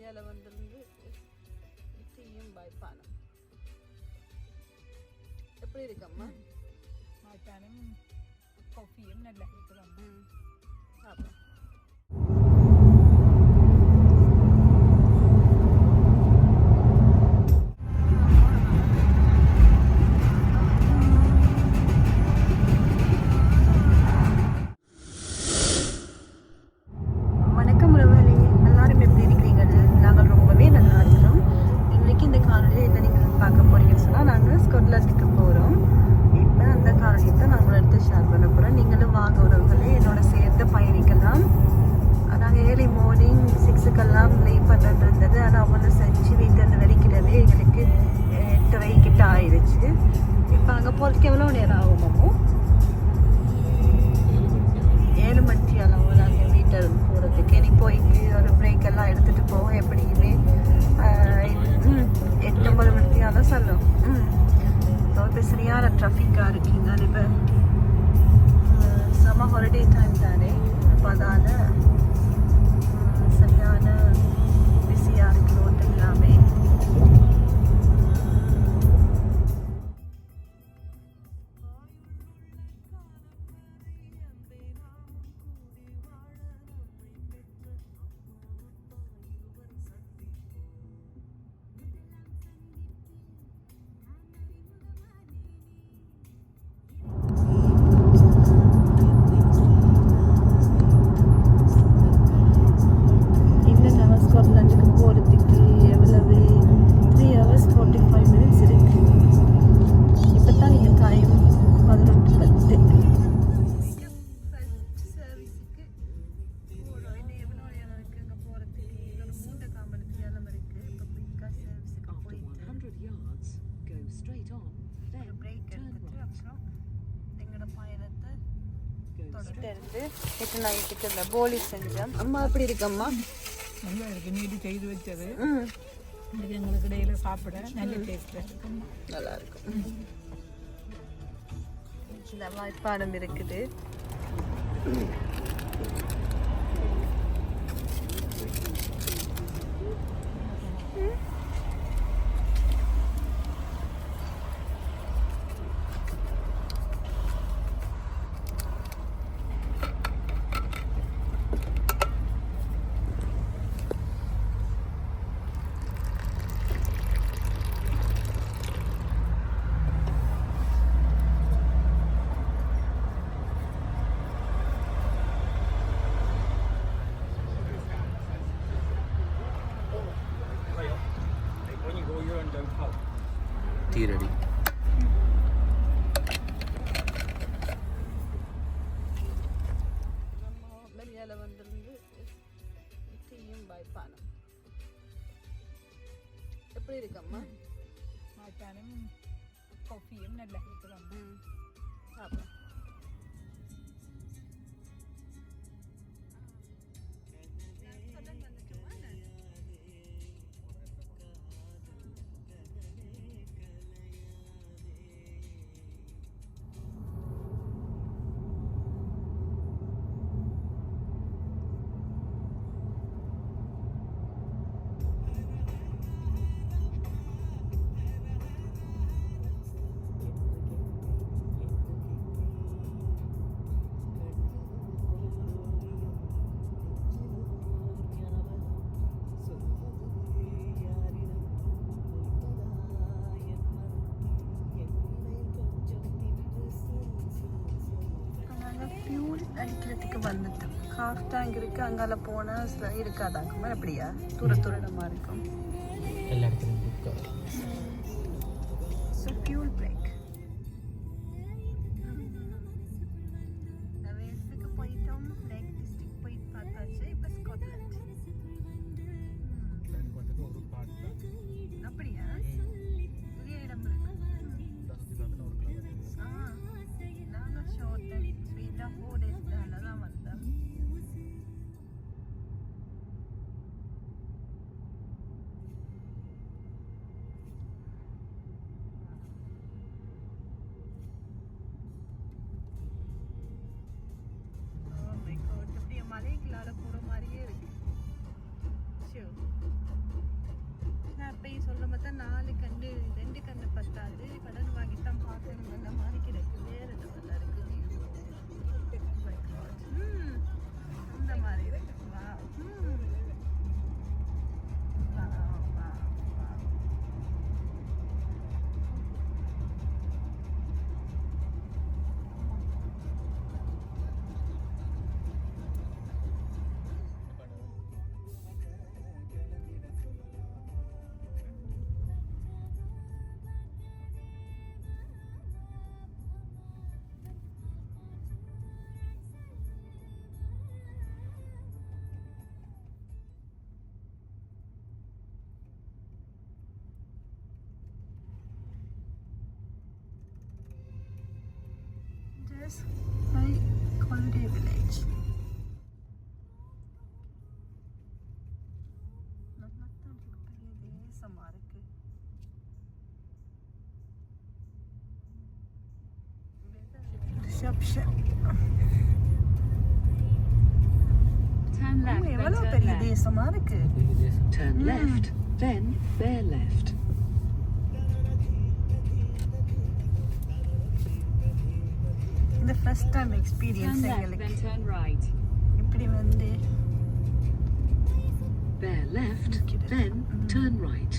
மலையாள வந்திருந்து டீயும் பாய்ப்பானம் எப்படி இருக்கம்மா? பாய்ப்பானம் காஃபியும் நல்லா இருக்குது. சாப்பிடும். போகிறதுக்கு எவ்வளோ நேரம் ஆகும் மாமோ? 7 மணி அளவு நாங்கள் வீட்டை போகிறதுக்கு. நீ போயிட்டு ஒரு பிரேக் எல்லாம் எடுத்துகிட்டு போவோம். எப்படியுமே 8-9 மணிக்கு சொல்லும். இப்போ சரியான ட்ராஃபிக்காக இருக்கீங்க. இப்போ சம்மர் ஹாலிடே டைம் தானே, அப்போ அதால் சரியான பிஸியாக இருக்கு ரோட்டு எல்லாமே. போலி செஞ்சோம். அம்மா எப்படி இருக்கம்மா? நல்லா இருக்கு. நீட்டு செய்து வச்சது இது எங்களுக்கு இடையில சாப்பிட நல்ல டேஸ்டாக இருக்கும். நல்லா இருக்கும். இந்த வாய்ப்பாடம் இருக்குது. Tea ready. மலையாள வந்திருந்து டீயும் பாய்ப்பானம் எப்படி இருக்கம்மா? பாய்ப்பானம் காஃபியும் நல்லா இருக்குது. சாப்பிடும். அடிக்கிறதுக்கு வந்துட்டோம். ஹாஃப் டேங்க் இருக்கு. அங்கால போனால் இருக்காதாங்க. எப்படியா தூரமாக இருக்கும். எல்லா இடத்துலையும் இருக்காது. ஸோ ஃபியூல் பிரேக் வேஸ்ட்டுக்கு போயிட்டோம். லேக் டிஸ்ட்ரிக்ட் போயிட்டு பார்த்தாச்சு. இப்போ ஸ்காட்லாண்ட். அப்படியா? பெரிய இடம் இருக்கு. நாங்கள் ஷார்ட் அண்ட் ஸ்வீட்டாக 4 days தான் வந்தோம். தான் 4 கண்டு 2 கண்டு பத்தாது கடன் வாங்கி தான் பார்க்கணும் அந்த மாதிரி கிடைக்கு வேற லெவலில் இருக்கு அந்த மாதிரி இருக்கு high holiday village. தேசமா இருக்கு எவ்வளவு பெரிய தேசமா இருக்கு. Turn left, then bear left. The first time experience எங்களுக்கு. Turn right. இப்படி வந்து Bear left, then turn right.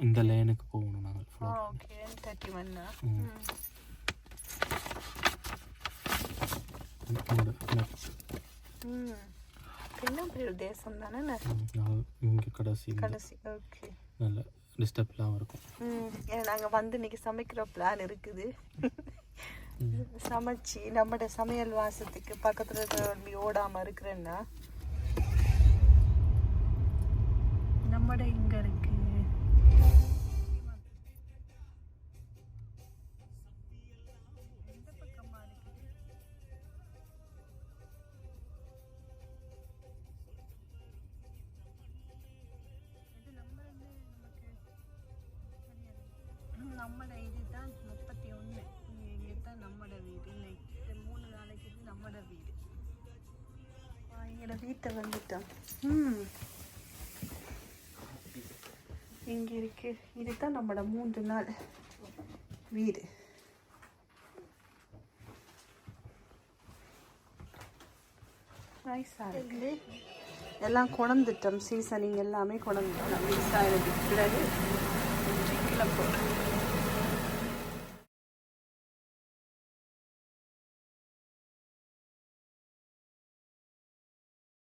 இந்த லைனுக்கு போகணும் நாங்கள். ஓகே 31 என்ன பெரிய தேசம் தானே இங்கே கடைசி ஓகே நல்ல டிஸ்டர்ப்லாம் இருக்கும். ஏன்னா நாங்கள் வந்து இன்னைக்கு சமைக்கிற பிளான் இருக்குது. சமைச்சு நம்மட சமையல் வாசத்துக்கு பக்கத்தில் ஓடாமல் இருக்கிறேன்னா நம்மட இங்கே இருக்கு. எந்த பக்கமா இருக்குது? இது நம்ம நமக்கு நம்மட இதுதான் 31. இங்கே தான் நம்மட வீடு. இன்னைக்கு 3 நாளைக்கு இது நம்மட வீடு. எங்களோட வீட்டை வந்துட்டோம். இங்கே இருக்கு. இதுதான் நம்மளோட 3 நாள் வீடு. நைஸாக இருக்குது. எல்லாம் கொணந்துட்டோம். சீசனிங் எல்லாமே கொணந்துட்டோம். நைஸாக இருக்குது. பிறகு கிளம்புறோம்.